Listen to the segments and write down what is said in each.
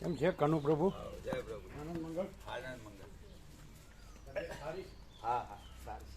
એમ છે કનુ પ્રભુ? જય પ્રભુ. આનંદ મંગળ. આનંદ મંગળ. સારી. હા હા સારું.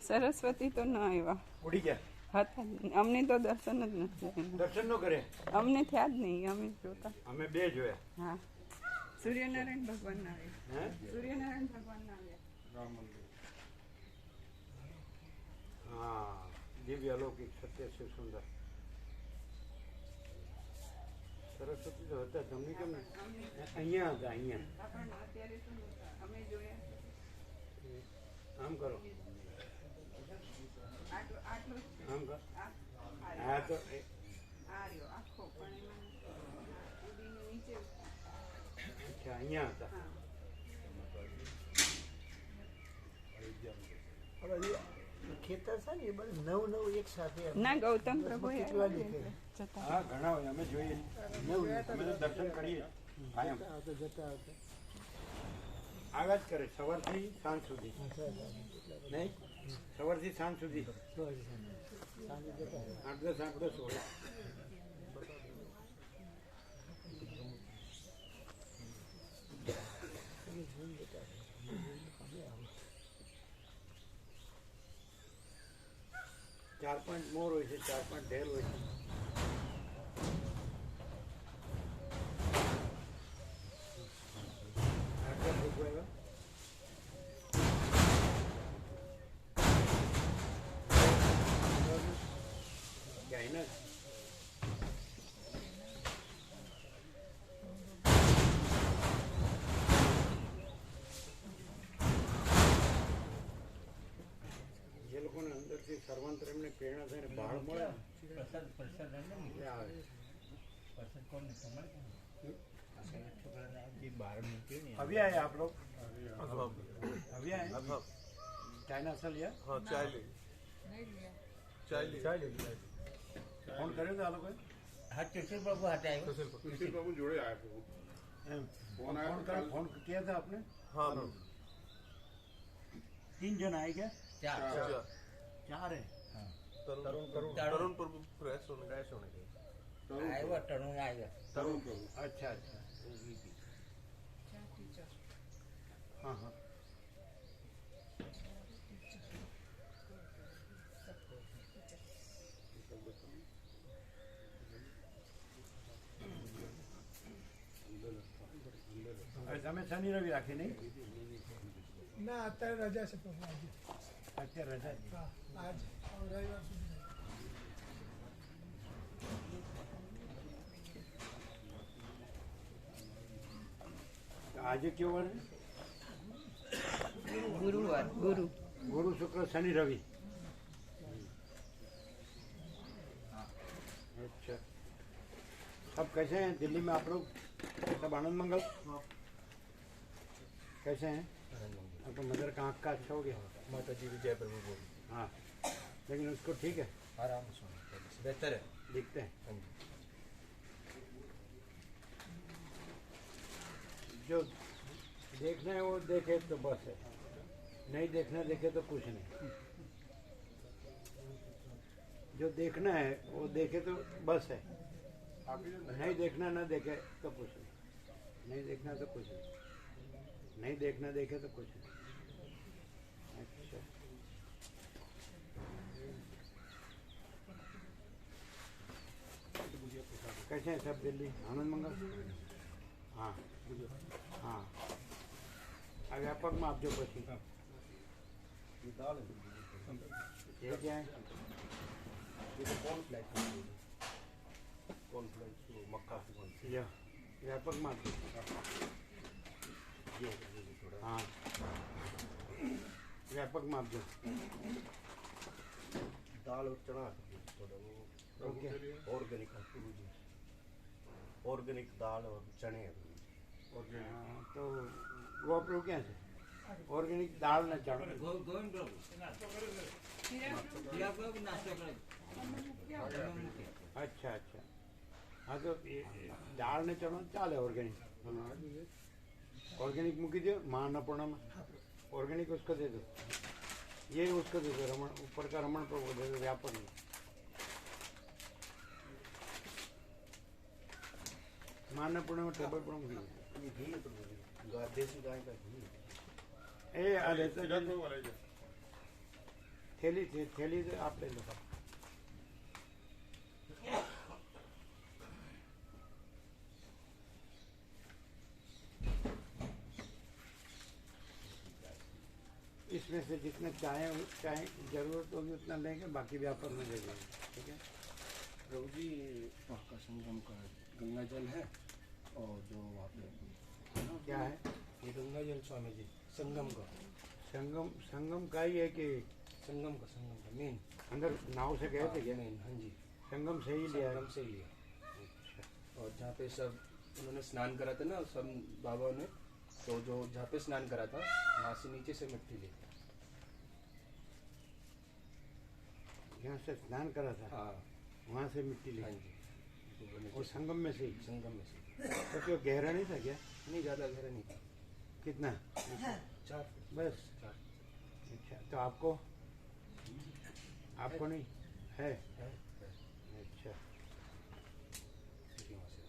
સરસ્વતી તો ના આવ્યા, ઉડી ગયા હતા અમને તો દર્શન જ નથી. દર્શન નો કરે? અમને થયા જ નહીં, અમે જોતા. અમે બે જોયા. હા, સૂર્યનારાયણ ભગવાન ના આવ્યા. હે? સૂર્યનારાયણ ભગવાન ના આવ્યા. રામ મંદિર. હા, દિવ્ય અલૌકિક સત્ય છે, સુંદર. સરસ્વતી તો હતા, તમને કેમ અહીંયા હતા? અહીંયા અત્યારે તો અમે જોયા. આમ કરો, આટલું આમ કરો. હા તો આ રહ્યો આખો, પણ એમાં ઉડીને નીચે. અચ્છા, અહીંયા હતા. ખેતર છે ને એ બધું નવું એક સાથે ના, ગૌતમ પ્રભુ હા, ઘણા હોય, અમે જોઈએ. અમે તો દર્શન કરીએ કાયમ. જતા આવતા આવ્યા જ કરે સવારથી સાંજ સુધી. નહીં, સવારથી સાંજ સુધી 8-10 હોય. ચાર પાંચ મોર હોય છે, 4-5 ઢેર હોય છે. જે લોકોને અંદરથી સર્વાંતર એમને પ્રેરણા થઈને બહાર મળે આવે. अभी आए आप लोग? अभी आए? चाय नाश्ता लिया? हाँ चाय ले फोन करे थे आप लोग? હા સુશીલ બાબુ હાથે આવ્યો. सुशील बाबू जोड़े आए थे. फोन किया था आपने? हाँ 3 जन आए क्या? 4 4 है. तरुण प्रभु फ्रेश होने આવ્યો, તરુણ આવ્યો. तरुण प्रभु. अच्छा अच्छा. हाँ हाँ. તમે શનિ રવિ રાખી નહીં? ના અત્યારે રજા છે પ્રભુ આજે. અત્યારે રજા છે. હા આજ રવિવાર સુધી રજા. તો આજે કેવો વાર છે? ગુરુવાર गुरु शुक्र शनि रवि। अच्छा, सब कैसे हैं दिल्ली में आप लोग? सब आनंद मंगल कैसे हैं? आपको मदर का आँख का अच्छा हो गया? माता जी विजय प्रभु बोल। हाँ, लेकिन उसको ठीक है, आराम से बेहतर है। दिखते हैं। हाँ जी। जो देखना है वो देखे तो बस है, नहीं देखना देखे तो कुछ नहीं। जो देखना है वो देखे तो बस है, नहीं देखना ना देखे तो कुछ नहीं। नहीं देखना तो कुछ नहीं, नहीं देखना देखे तो कुछ नहीं। अच्छा, कैसे हैं सब दिल्ली? आनंद मंगल? हाँ हाँ, आ व्यापक में आप जो પછી ये क्या है? मक्का ये व्यापक में आप हाँ, व्यापक में आप जो दाल और चना ओके, ऑर्गेनिक ऑर्गेनिक दाल और चने हाँ, तो वो आप लोग क्या है? ऑर्गेनिक दाल न चढ़ो। अच्छा अच्छा, हाँ तो दाल ने चढ़ो चाले ऑर्गेनिक। ऑर्गेनिक मूकी दो माँ अन्नपूर्णा में, ऑर्गेनिक उसको दे दो, ये उसको दे दो, रमण ऊपर का रमण पर वो दे दो व्यापक में। माँ अन्नपूर्णा में टेबल पर मूकी दो। घी देसी गाय का घी ए अरे तो थैली थैली से आप ले लो। इसमें से जितना चाहे जरूरत होगी उतना लेंगे, बाकी व्यापार में दे देंगे, ठीक है? प्रभु जी वहाँ का संगम का गंगा जल है, और जो वहाँ पे क्या है? ये गंगा जल स्वामी जी संगम का संगम का ही है कि संगम का मेन अंदर नाव से गए थे क्या? मेन। हाँ जी, संगम से ही लिया है। संगम से ही लिया। और जहाँ पे सब उन्होंने स्नान करा था ना सब बाबा ने, तो जो जहाँ पे स्नान करा था वहाँ से नीचे से मिट्टी ली। यहाँ से स्नान करा था, हाँ वहाँ से मिट्टी ली। हाँ जी, तो बोले और संगम में से ही? संगम में से। तो क्यों गहरा नहीं था क्या? नहीं ज़्यादा गहरा नहीं था, कितना? 4 फुट। बस। 4 अच्छा, तो आपको नहीं है? है। अच्छा, फिर वहाँ से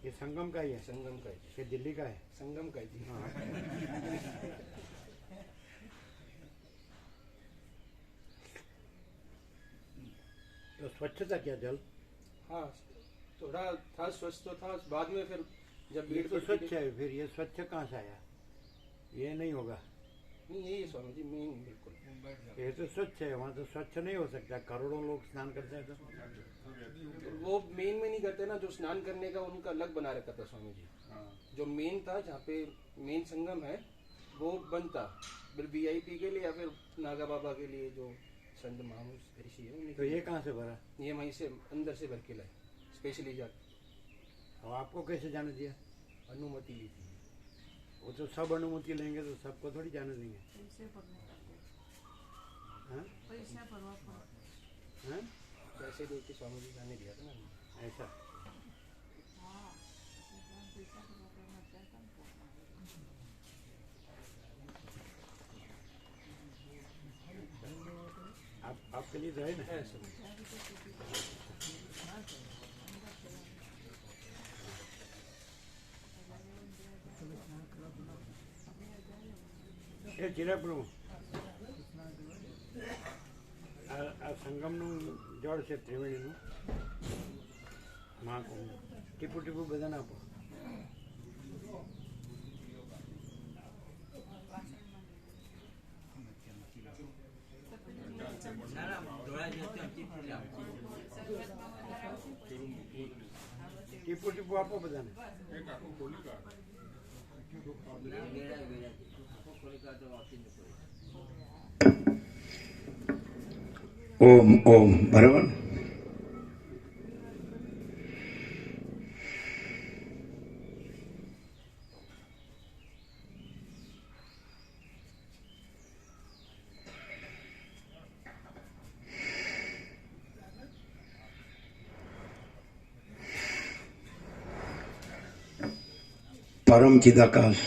ये संगम का ही है? संगम का ही, ये दिल्ली का है? संगम का ही जी। हाँ। तो स्वच्छ था क्या जल? हाँ थोड़ा था, स्वच्छ तो था, बाद में फिर जब ये भीड़ तो बढ़ती स्वच्छ गई- है, फिर ये स्वच्छ कहाँ से आया? ये नहीं होगा, नहीं यही है स्वामी जी मेन, बिल्कुल। ये तो स्वच्छ है, वहाँ तो स्वच्छ नहीं हो सकता, करोड़ों लोग स्नान करते हैं तो। तो वो मेन में नहीं करते ना, जो स्नान करने का उनका अलग बना रखा था स्वामी जी। जो मेन था जहाँ पे मेन संगम है वो बंद था, फिर VIP के लिए या फिर नागा बाबा के लिए जो संत महामुष ऋषि है उन्हीं तो के ये लिए। कहाँ से भरा? ये वहीं से अंदर से भर के लाए, स्पेशली जा अब आपको कैसे जाने दिया? अनुमति ली थी। वो तो सब अनुमति लेंगे तो सबको थोड़ी जाने देंगे। हाँ? हाँ? पैसे दे के स्वामी जी जाने दिया था ना। ऐसा? आपके लिए तो है ना? है सब। એ ચિરાપુરું આ સંગમનું જળ છે ત્રિવેણીનું, ટીપુ ટીપુ બધાને આપો. ટીપુ ટીપુ આપો બધાને. ઓમ ઓમ બરાબર. परम चिदाकाश,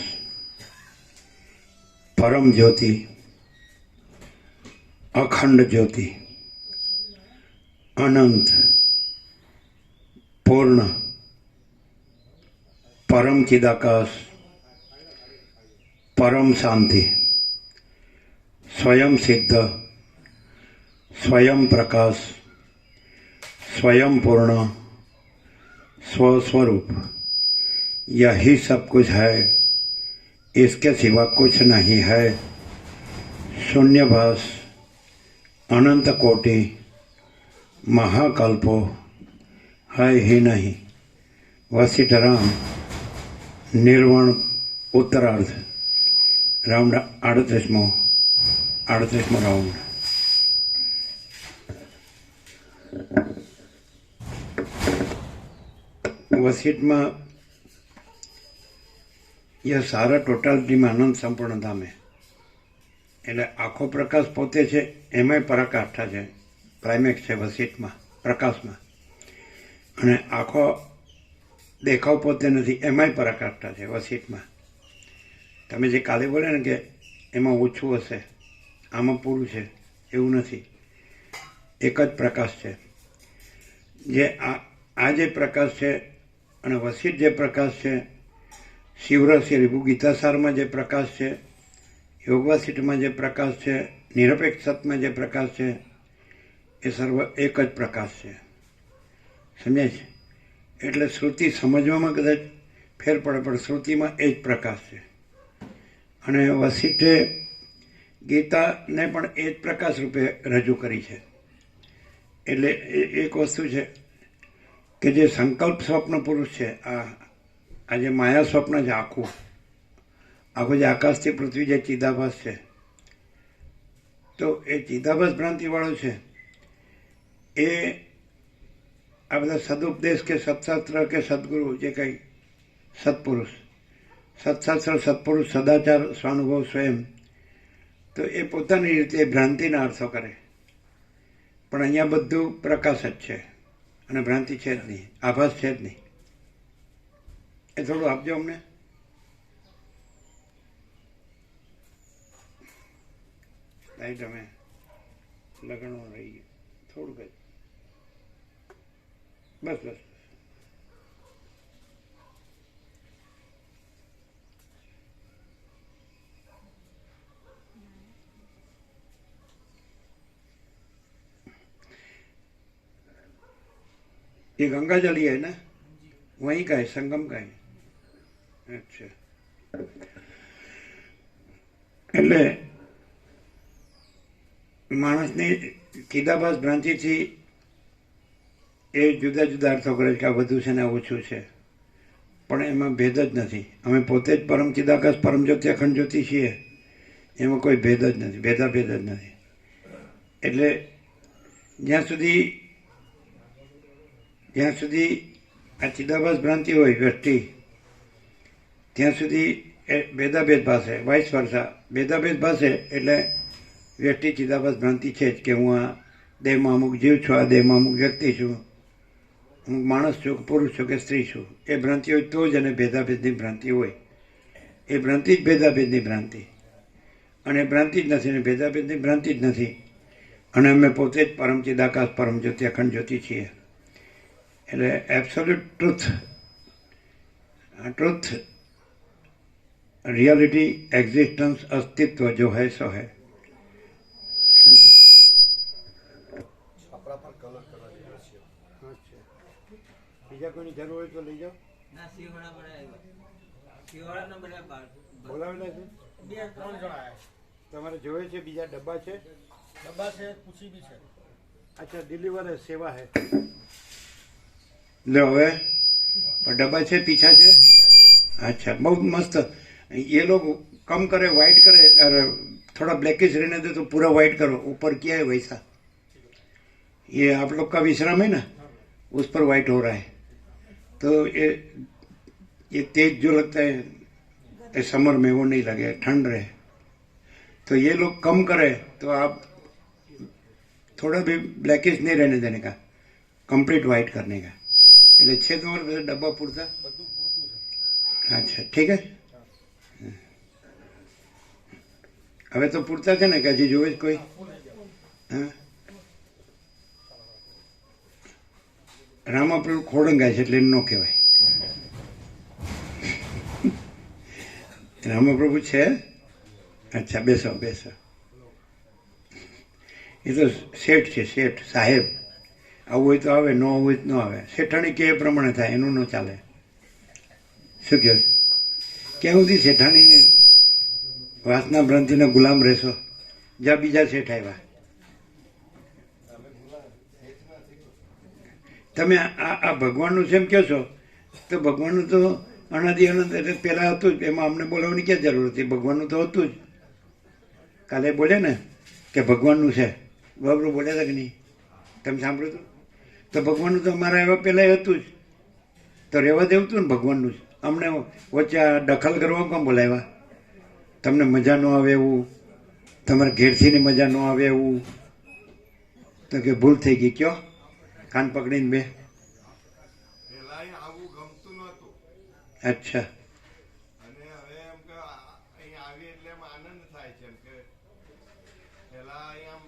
परम ज्योति, अखंड ज्योति, अनंत, पूर्ण, परम चिदाकाश, परम शांति, स्वयं सिद्ध, स्वयं प्रकाश, स्वयं पूर्ण, स्वस्वरूप, यही सब कुछ है, इसके सिवा कुछ नहीं है। शून्यभास, अनंत कोटि, महाकल्पो है ही नहीं। वशिष्ठ राम निर्वाण उत्तरार्ध राउंड 38मो राउंड. वशिष्ठ में यह सारा टोटालिटी में आनंद संपूर्णता में એટલે આખો પ્રકાશ પોતે છે, એમાંય પરાકાષ્ઠા છે, ક્લાઇમેક્સ છે વસિષ્ઠમાં, પ્રકાશમાં. અને આખો દેખાવ પોતે નથી, એમાંય પરાકાષ્ઠા છે વસિષ્ઠમાં. તમે જે કાલે બોલે ને કે એમાં ઓછું હશે, આમાં પૂરું છે, એવું નથી. એક જ પ્રકાશ છે. જે આ જે પ્રકાશ છે અને વસિષ્ઠ જે પ્રકાશ છે, શિવરહસ્ય રિભુ ગીતાસારમાં જે પ્રકાશ છે, યોગવાસિષ્ઠમાં જે પ્રકાશ છે, નિરપેક્ષ સતમાં જે પ્રકાશ છે, એ સર્વ એક જ પ્રકાશ છે. સમજાય છે? એટલે શ્રુતિ સમજવામાં કદાચ ફેર પડે, પણ શ્રુતિમાં એ જ પ્રકાશ છે. અને વસિષ્ઠે ગીતાને પણ એ જ પ્રકાશ રૂપે રજૂ કરી છે. એટલે એક વસ્તુ છે કે જે સંકલ્પ સ્વપ્ન પુરુષ છે, આ જે માયા સ્વપ્ન છે, આખું જે આકાશથી પૃથ્વી જે ચિદાભાસ છે, તો એ ચિદાભાસ ભ્રાંતિવાળો છે, એ આ બધા સદુપદેશ કે સત્શાસ્ત્ર કે સદગુરુ જે કંઈ સત્પુરુષ, સત્શાસ્ત્ર, સત્પુરુષ, સદાચાર, સ્વાનુભવ, સ્વયં, તો એ પોતાની રીતે ભ્રાંતિના અર્થો કરે. પણ અહીંયા બધું પ્રકાશ જ છે અને ભ્રાંતિ છે જ નહીં, આભાસ છે જ નહીં. એ થોડું આપજો અમને. રાઈટ, અમે લગણમાં રહી ગયા થોડુંક જ. બસ બસ. ये गंगा जल ही है ना, वहीं का है, संगम का है. अच्छा, એટલે માણસની ચિદાભાસ ભ્રાંતિથી એ જુદા જુદા અર્થો કરે છે કે આ વધુ છે ને આ ઓછું છે, પણ એમાં ભેદ જ નથી. અમે પોતે જ પરમ ચિદાકાશ, પરમ જ્યોતિ, અખંડ જ્યોતિ છીએ, એમાં કોઈ ભેદ જ નથી, ભેદાભેદ જ નથી. એટલે જ્યાં સુધી આ ચિદાભાસ ભ્રાંતિ હોય વ્યક્તિ, ત્યાં સુધી એ ભેદાભેદ ભાષે, વાઇસ વર્ષા ભેદાભેદ ભાષે. એટલે વ્યક્તિ ચિદાભાસ ભ્રાંતિ છે જ કે હું આ દેહમાં અમુક જીવ છું, આ દેહમાં અમુક વ્યક્તિ છું, અમુક માણસ છું, પુરુષ છું કે સ્ત્રી છું. એ ભ્રાંતિ હોય તો જ એને ભેદાભેદની ભ્રાંતિ હોય. એ ભ્રાંતિ જ ભેદાભેદની ભ્રાંતિ, અને ભ્રાંતિ જ નથી, અને ભેદાભેદની ભ્રાંતિ જ નથી. અને અમે પોતે જ પરમ ચિદાકાશ, પરમ જ્યોતિ, અખંડ જ્યોતિ છીએ. એટલે એબ્સોલ્યુટ ટ્રુથ, रियलिटी, एग्जिस्टेंस, अस्तित्व जो है सो है. આપણા પર કલર કરવા જેવો છે. અચ્છા, બીજા કોઈની જરૂર હોય તો લઈ જાઓ. બોલાવેલા છે તમારે જોવે છે? બીજા ડબ્બા છે? डब्बा से पूछी भी है। अच्छा डिलीवर है, सेवा है। लो હવે ડબ્બા છે, પીછા છે। अच्छा बहुत मस्त। ये लोग कम करे, वाइट करे और थोड़ा ब्लैकिश रहने दे तो पूरा वाइट करो। ऊपर किया है वैसा। ये आप लोग का विश्राम है ना, उस पर वाइट हो रहा है। तो ये तेज जो लगता है समर में वो नहीं लगे, ठंड रहे। तो ये लोग कम करे तो आप थोड़ा भी ब्लैकिश नहीं रहने देने का, कंप्लीट वाइट करने का। એટલે છે તમારે બધા ડબ્બા પૂરતા? અચ્છા ઠીક છે। હવે તો પૂરતા છે ને કે હજી જોવે જ કોઈ? હા રામાપ્રભુ ખોડંગાય છે એટલે એમ ન કહેવાય। રામાપ્રભુ છે? અચ્છા બેસો બેસો। એ તો શેઠ છે, શેઠ સાહેબ। આવું હોય તો આવે, ન હોય તો ન આવે। શેઠાણી કે એ પ્રમાણે થાય, એનું ન ચાલે। શું કહો? ક્યાં સુધી શેઠાણી વાસના ભ્રાંતિના ગુલામ રહેશો? જ્યાં બીજા શેઠ આવ્યા। તમે આ ભગવાનનું છે એમ કહો છો તો ભગવાનનું તો અનાદિ અનંત એટલે પહેલાં હતું જ, એમાં અમને બોલાવવાની ક્યાં જરૂર હતી? ભગવાનનું તો હતું જ। કાલે બોલે ને કે ભગવાનનું છે, બરાબર બોલ્યા હતા કે નહીં? તમે સાંભળ્યું હતું? તો ભગવાનનું તો અમારા એવા પહેલાં હતું જ, તો રહેવા દેવું હતું ને ભગવાનનું જ। અમને વચ્ચે આ દખલ કરવા કેમ બોલાવ્યા? તમને મજા ન આવે એવું, તમારે ઘેરથીની મજા ન આવે એવું? તો કે ભૂલ થઈ ગઈ, કયો કાન પકડીને બે? પેલા આવું ગમતું નહોતું। અચ્છા અને હવે એમ કે અહીંયા આવી એટલે એમ આનંદ થાય છે। એમ કે પેલા અહીંયા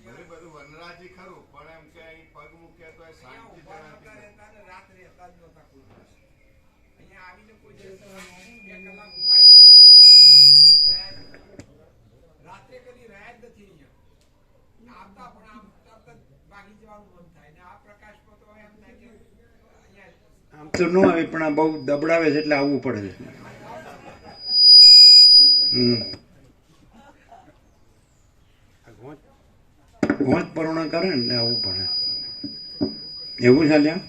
ભલે બધું વનરાજી ખરું પણ એમ કે અહીં પગ મૂકે તો શાંતિ જણાતી નથી। રાત રહેતા જ નહોતા કોઈ દિવસ। અહીંયા આવીને કોઈ દિવસ 2 કલાક ઉભા નહોતા રહેતા। રાત્રે કદી રહ્યા જ નથી અહીંયા। આવતા પણ આમ તરત જ ભાગી જવાનું મન થાય ને આ પ્રકાશમાં તો એમ થાય કે અહીંયા આમ તો ન આવે પણ આ બહુ દબડાવે છે એટલે આવવું પડે છે। ઘોંચ પરોણા કરે ને એટલે આવવું પડે, એવું ચાલ્યા।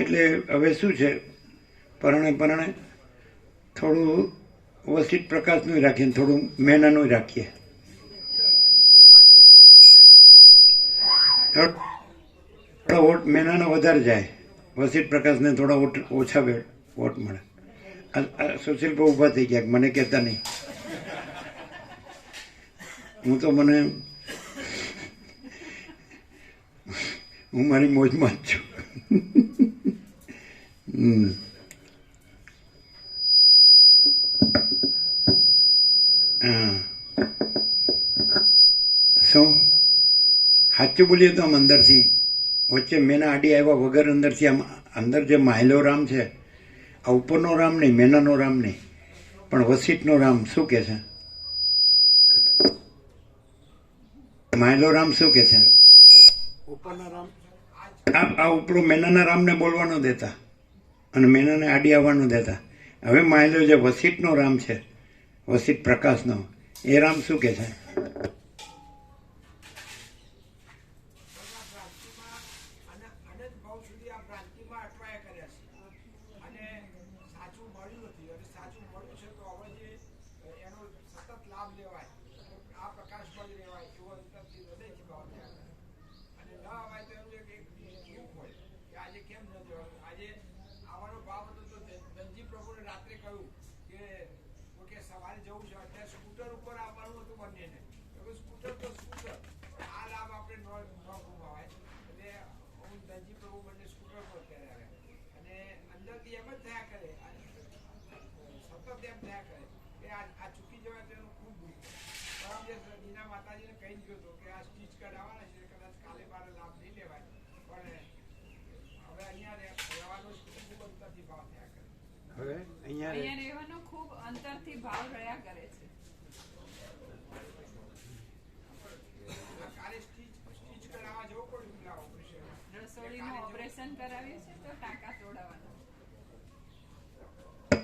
એટલે હવે શું છે, પરણે પરણે થોડું વસિત પ્રકાશનું રાખીએ, થોડું મેનાનું રાખીએ। થોડા વોટ મેનાનો વધારે જાય, વસિત પ્રકાશને થોડા ઓછા વોટ મળે। સુશીલ પર ઊભા થઈ ગયા, મને કહેતા નહીં। હું તો હું મારી મોજમાં જ છું। હા શું સાચું બોલીએ તો આમ અંદરથી વચ્ચે મેના આડી આવ્યા વગર અંદરથી આમ અંદર જે માયલો રામ છે, આ ઉપરનો રામ નહીં, મેનાનો રામ નહીં, પણ વસિતનો રામ શું કે છે? માયલો રામ શું કે છે? ઉપરના રામ આ ઉપરો મેનાના રામને બોલવાનો દેતા અને મેનાને આડી આવવાનું દેતા। હવે માયલો જે વસિતનો રામ છે, વસિત પ્રકાશનો, એ રામ શું કે છે? અનંત ભાવ સુધી આ ભ્રાંતિમાં અટવાયા કર્યા છે અને સાચું મળ્યું નથી। અને સાચું મળ્યું છે તો હવે જે એનો સતત લાભ લેવાય, આ પ્રકાશમાં જ રહેવાય એવો અંતરથી હૃદયથી ભાવ થયા કરે। અને ન અવાય તો એનું એક દુઃખ હોય કે આજે કેમ ન જવાનું। આજે આવવાનો ભાવ હતો તો ધનજી પ્રભુને રાત્રે કહ્યું કે સવારે જવું છે, અત્યારે સ્કૂટર ઉપર આવવાનું હતું બંનેને। સ્કૂટર તો સ્કૂટર, આ લાભ આપણે ન ગુમાવાય। એટલે હું ધનજી પ્રભુ બંને સ્કૂટર પર ત્યારે આવ્યા અને અંદરથી એમ જ થયા કરે, સતત એમ થયા કરે કે આ ચૂકી જવાય તો એનું ખૂબ દુઃખ। પરમ દિવસ દીના માતાજીને કહી ગયો હતો કે આ સ્ટીચ કઢાવવાના છે, કદાચ કાલે મારે લાભ નહીં લેવાય, પણ હવે અહીંયા રહેવાનો ખૂબ અંતરથી ભાવ થયા કરે। હવે અહીંયા રહેવાનો ખૂબ અંતરથી ભાવ રહ્યા કરે છે। કાલે સ્ટીચ કરાવવા જવું પડ્યું ઓપરેશન, રસોડીનું ઓપરેશન કરાવ્યું છે તો ટાંકા તોડાવવાનો।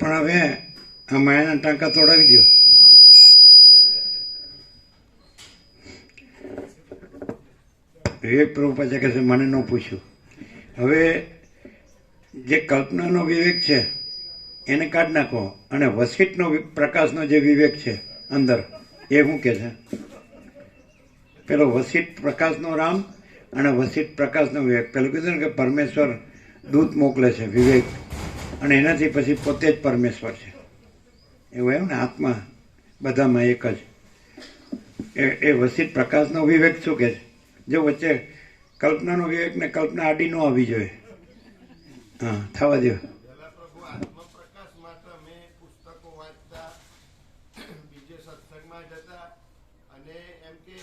પણ હવે આ માયાના ટાંકા તોડાવી દો। વિવેક પ્રભુ પાછા કહે છે મને ન પૂછ્યું. હવે જે કલ્પનાનો વિવેક છે એને કાઢી નાખો અને વસિષ્ઠનો પ્રકાશનો જે વિવેક છે અંદર એ શું કહે છે? પેલો વસિષ્ઠ પ્રકાશનો રામ અને વસિષ્ઠ પ્રકાશનો વિવેક. પેલું કીધું ને કે પરમેશ્વર દૂત મોકલે છે વિવેક, અને એનાથી પછી પોતે જ પરમેશ્વર છે એવું એમ ને, આત્મા બધામાં એક જ. એ વસિષ્ઠ પ્રકાશનો વિવેક શું કહે છે? જો વચ્ચે કલ્પનાનો વિવેક ને કલ્પના આડી ન આવી જોઈએ. હા, થવા દો. પેલા પ્રભુ આત્મપ્રકાશ માટે મેં પુસ્તકો વાંચતા, બીજે સત્સંગમાં જતા, અને એમ કે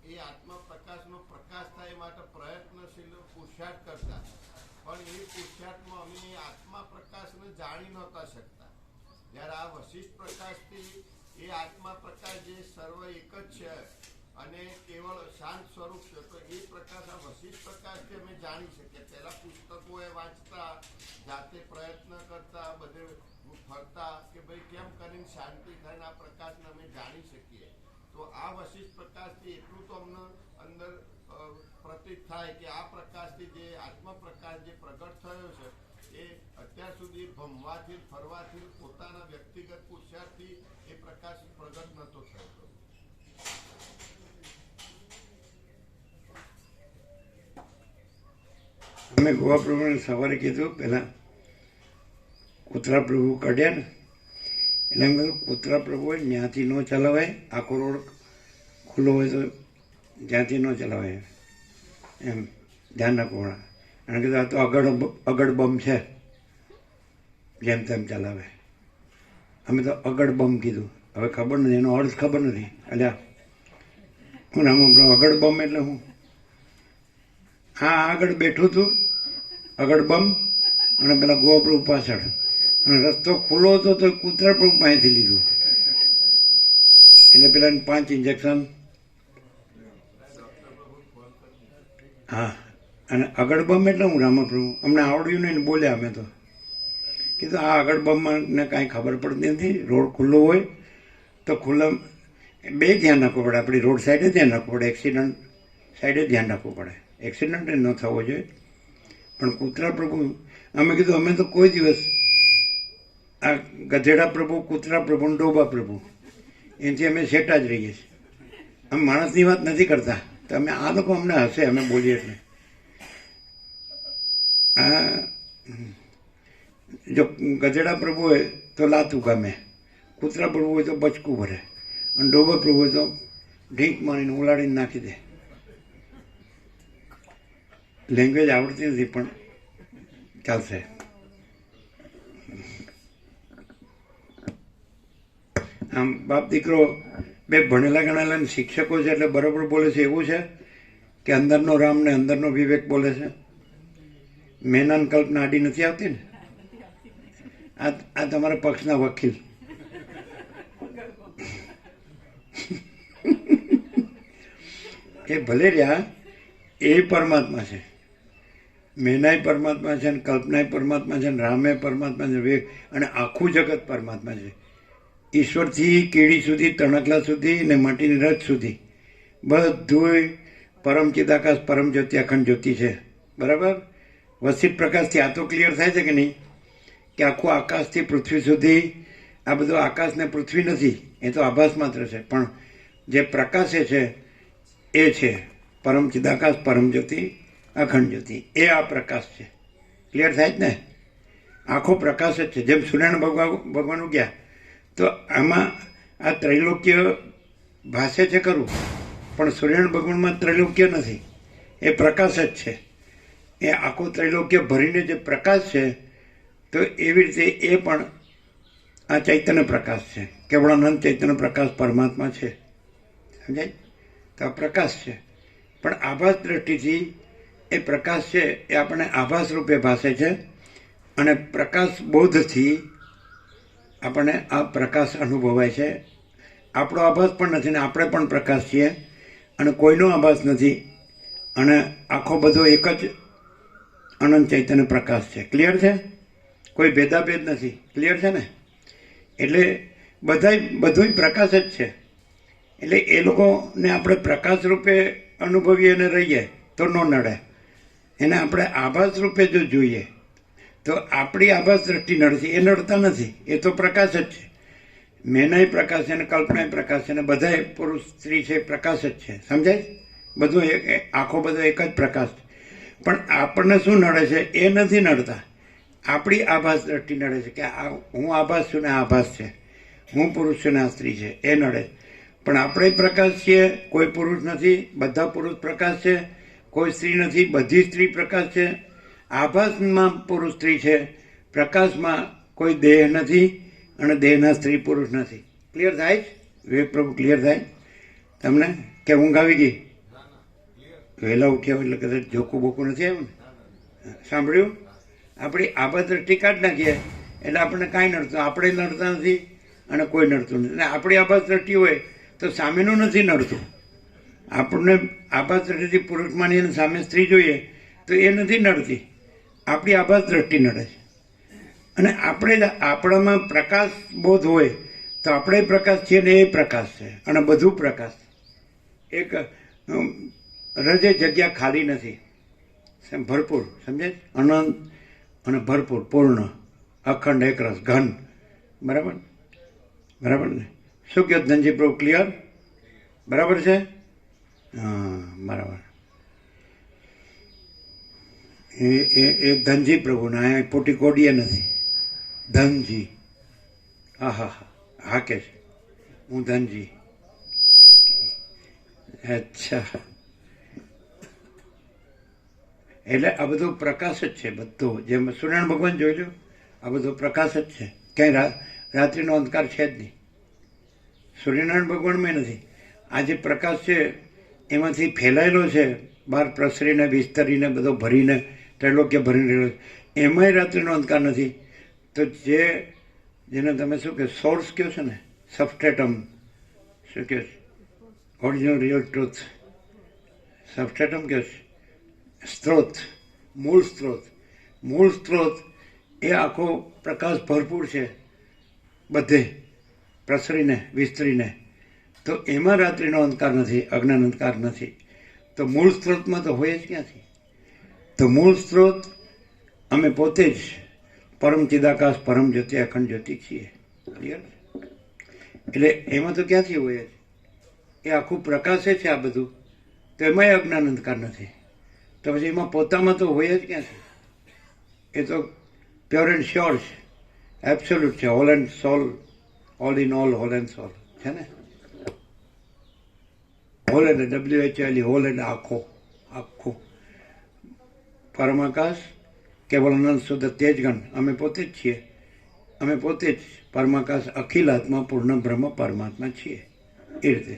એ આત્મપ્રકાશનો પ્રકાશ થાય માટે પ્રયત્નશીલ પુરુષાર્થ કરતા. પણ એ પુરુષાર્થમાં અમે આત્મા પ્રકાશને જાણી નહોતા શકતા. જ્યારે આ વશિષ્ઠ પ્રકાશથી એ આત્મા પ્રકાશ જે સર્વ એક જ છે અને કેવળ શાંત સ્વરૂપ છે, તો એ પ્રકાશ આ વશિષ્ઠ પ્રકાશથી અમે જાણી શકીએ. પહેલા પુસ્તકો એ વાંચતા, જાતે પ્રયત્ન કરતા, બધે ફરતા કે ભાઈ કેમ કરીને શાંતિ થઈને આ પ્રકાશને અમે જાણી શકીએ. તો આ વશિષ્ઠ પ્રકાશથી એટલું તો અમને અંદર પ્રતીત થાય કે આ પ્રકાશથી જે આત્મા પ્રકાશ જે પ્રગટ થયો છે એ અત્યાર સુધી ભમવાથી, ફરવાથી, પોતાના વ્યક્તિગત પુરુષાર્થથી એ પ્રકાશ પ્રગટ નહોતો થયો. અમે ગોવા પ્રભુને સવારે કીધું, પહેલાં કૂતરા પ્રભુ કાઢ્યા ને એટલે એમ કીધું કૂતરા પ્રભુ હોય ત્યાંથી ન ચલાવાય, આખો રોડ ખુલ્લો હોય તો જ્યાંથી ન ચલાવાય એમ ધ્યાન રાખવું. અને કીધું આ તો અગડ બમ છે, જેમ તેમ ચલાવે. અમે તો અગડ બમ કીધું. હવે ખબર નથી, એનો અર્થ ખબર નથી. અલ્યા હું નામ અગડ બમ એટલે હું? હા, આગળ બેઠું હતું અગડ બમ, અને પેલા ગોવા પ્રભુ પાછળ, અને રસ્તો ખુલ્લો હતો તો કૂતરા પ્રભુ પાસેથી લીધું. એટલે પેલા 5 ઇન્જેક્શન. હા, અને અગડ બમ એટલે હું રામપ્રભુ અમને આવડ્યું નહીં ને બોલ્યા. અમે તો કીધું આ અગડ બમમાં ને કાંઈ ખબર પડતી નથી. રોડ ખુલ્લો હોય તો ખુલ્લા બે ધ્યાન રાખવું પડે. આપણી રોડ સાઈડે ધ્યાન રાખવું પડે, એક્સિડન્ટ સાઈડે ધ્યાન રાખવું પડે. એક્સિડન્ટ ન થવો જોઈએ. પણ કૂતરા પ્રભુ અમે કીધું અમે તો કોઈ દિવસ આ ગધેડા પ્રભુ, કૂતરા પ્રભુ, ડોબા પ્રભુ એનાથી અમે સેટા જ રહીએ છીએ. અમે માણસની વાત નથી કરતા. તો અમે આ લોકો અમને હશે અમે બોલીએ એટલે. જો ગધેડા પ્રભુ હોય તો લાતું ગમે, કૂતરા પ્રભુ હોય તો બચકું ભરે, અને ડોબા પ્રભુ હોય તો ઢીંક મારીને ઉલાડીને નાખી દે. લેંગ્વેજ આવડતી નથી પણ ચાલશે. આમ બાપ દીકરો બે ભણેલા ગણેલા શિક્ષકો છે એટલે બરાબર બોલે છે એવું છે કે અંદરનો રામ ને અંદરનો વિવેક બોલે છે? મેનાન કલ્પના આડી નથી આવતી ને? આ તમારા પક્ષના વકીલ. એ ભલે રહ્યા, એ પરમાત્મા છે. મેનાય પરમાત્મા છે, કલ્પનાય પરમાત્મા છે, રામે પરમાત્મા છે, વિવેક, અને આખું જગત પરમાત્મા છે. ઈશ્વરથી કીડી સુધી, તણકલા સુધી ને માટીની રજ સુધી બધું પરમ ચિદાકાશ, પરમ જ્યોતિ, અખંડ જ્યોતિ છે. બરાબર? વસિષ્ઠ પ્રકાશથી આ તો ક્લિયર થાય છે કે નહીં કે આખું આકાશથી પૃથ્વી સુધી આ બધું આકાશ ને પૃથ્વી નથી, એ તો આભાસ માત્ર છે. પણ જે પ્રકાશે છે એ છે પરમ ચિદાકાશ, પરમ જ્યોતિ, અખંડ જ્યોતિ. એ આ પ્રકાશ છે. ક્લિયર થાય જ ને? આખો પ્રકાશ જ છે. જેમ સૂર્યનારાયણ ભગવાન ગયા તો આમાં આ ત્રૈલોક્ય ભાષે છે ખરું, પણ સૂર્યનારાયણ ભગવાનમાં ત્રૈલોક્ય નથી, એ પ્રકાશ જ છે. એ આખો ત્રૈલોક્ય ભરીને જે પ્રકાશ છે, તો એવી રીતે એ પણ આ ચૈતન્ય પ્રકાશ છે. કેવળાનંદ ચૈતન્ય પ્રકાશ પરમાત્મા છે. સમજાય? તો આ પ્રકાશ છે. પણ આભાસ દ્રષ્ટિથી એ પ્રકાશ છે એ આપણને આભાસ રૂપે ભાસે છે, અને પ્રકાશ બોધથી આપણને આ પ્રકાશ અનુભવાય છે. આપણો આભાસ પણ નથી ને આપણે પણ પ્રકાશ છીએ, અને કોઈનો આભાસ નથી, અને આખો બધો એક જ અનંત ચૈતન્ય પ્રકાશ છે. ક્લિયર છે? કોઈ ભેદાભેદ નથી. ક્લિયર છે ને? એટલે બધું પ્રકાશ જ છે. એટલે એ લોકોને આપણે પ્રકાશ રૂપે અનુભવીએ અને રહીએ તો ન નડે. એને આપણે આભાસ રૂપે જો જોઈએ તો આપણી આભાસ દ્રષ્ટિ નડે છે, એ નડતા નથી. એ તો પ્રકાશ જ છે. મેનાય પ્રકાશ છે અને કલ્પનાય પ્રકાશ છે અને બધાય પુરુષ સ્ત્રી છે પ્રકાશ જ છે. સમજાય? બધું આખો બધો એક જ પ્રકાશ છે. પણ આપણને શું નડે છે એ નથી નડતા, આપણી આભાસ દ્રષ્ટિ નડે છે કે હું આભાસ છું ને આ આભાસ છે, હું પુરુષ છું ને આ સ્ત્રી છે, એ નડે. પણ આપણે પ્રકાશ છીએ, કોઈ પુરુષ નથી, બધા પુરુષ પ્રકાશ છે, કોઈ સ્ત્રી નથી, બધી સ્ત્રી પ્રકાશ છે. આભાસમાં પુરુષ સ્ત્રી છે, પ્રકાશમાં કોઈ દેહ નથી અને દેહના સ્ત્રી પુરુષ નથી. ક્લિયર થાય છે? વિવેક પ્રભુ ક્લિયર થાય તમને કે ઊંઘ આવી ગઈ? વહેલા ઉઠ્યા એટલે કદાચ જોકું બોકું નથી આવ્યું ને? સાંભળ્યું? આપણી આભાસ દ્રષ્ટિ કાઢી નાખીએ એટલે આપણને કાંઈ નડતું, આપણે નડતા નથી અને કોઈ નડતું નથી. અને આપણી આભાસ દ્રષ્ટિ હોય તો સામેનું નથી નડતું. આપણને આભાસ દ્રષ્ટિથી પુરુષ માની અને સામે સ્ત્રી જોઈએ તો એ નથી નડતી, આપણી આભાસ દ્રષ્ટિ નડે છે. અને આપણે આપણામાં પ્રકાશ બોધ હોય તો આપણે પ્રકાશ છીએ ને એ પ્રકાશ છે અને બધું પ્રકાશ. એક હૃદય જગ્યા ખાલી નથી, ભરપૂર. સમજાય? અનંત અને ભરપૂર, પૂર્ણ, અખંડ, એકરસ, ઘન. બરાબર? બરાબર ને? શું કહો ધનજી પ્રભુ? ક્લિયર? બરાબર છે? હા, બરાબર. એ ધનજી પ્રભુના અહીંયા પોટી કોડીએ નથી, ધનજી. હા હા હા, હા કે છે હું ધનજી. અચ્છા, એટલે આ બધો પ્રકાશ જ છે. બધો જેમ સૂર્યનારાયણ ભગવાન જોઈ લો, આ બધો પ્રકાશ જ છે. ક્યાંય રાત્રિનો અંધકાર છે જ નહીં. સૂર્યનારાયણ ભગવાનમાં નથી. આ જે પ્રકાશ છે એમાંથી ફેલાયેલો છે, બહાર પ્રસરીને વિસ્તરીને બધો ભરીને ત્રૈલોક્ય ભરીને રહેલો છે, એમાંય રાત્રિનો અંધકાર નથી. તો જેને તમે શું કહો સોર્સ કહો છો ને, સબસ્ટ્રેટમ, શું કહો છો? Original real truth. સબસ્ટ્રેટમ કહો છે, સ્ત્રોત, મૂળ સ્ત્રોત. મૂળ સ્ત્રોત એ આખો પ્રકાશ ભરપૂર છે બધે પ્રસરીને વિસ્તરીને. તો એમાં રાત્રિનો અંધકાર નથી, અજ્ઞાન અંધકાર નથી. તો મૂળ સ્ત્રોતમાં તો હોય જ ક્યાંથી? તો મૂળ સ્ત્રોત અમે પોતે જ પરમ ચિદાકાશ, પરમ જ્યોતિ, અખંડ જ્યોતિ છીએ. ક્લિયર? એટલે એમાં તો ક્યાંથી હોય જ? એ આખું પ્રકાશે છે આ બધું, તો એમાંય અજ્ઞાન અંધકાર નથી. તો પછી એમાં પોતામાં તો હોય જ ક્યાંથી? એ તો પ્યોર એન્ડ શ્યોર છે, એબ્સોલ્યુટ છે, whole and soul, all in all, whole and soul છે ને. હોલ એટલે WHOL, હોલ એટલે આખો, આખો પરમાકાશ, કેવલ અનંત શુદ્ધ તેજગણ. અમે પોતે જ છીએ, અમે પોતે જ પરમાકાશ, અખિલ આત્મા, પૂર્ણ બ્રહ્મ પરમાત્મા છીએ. એ રીતે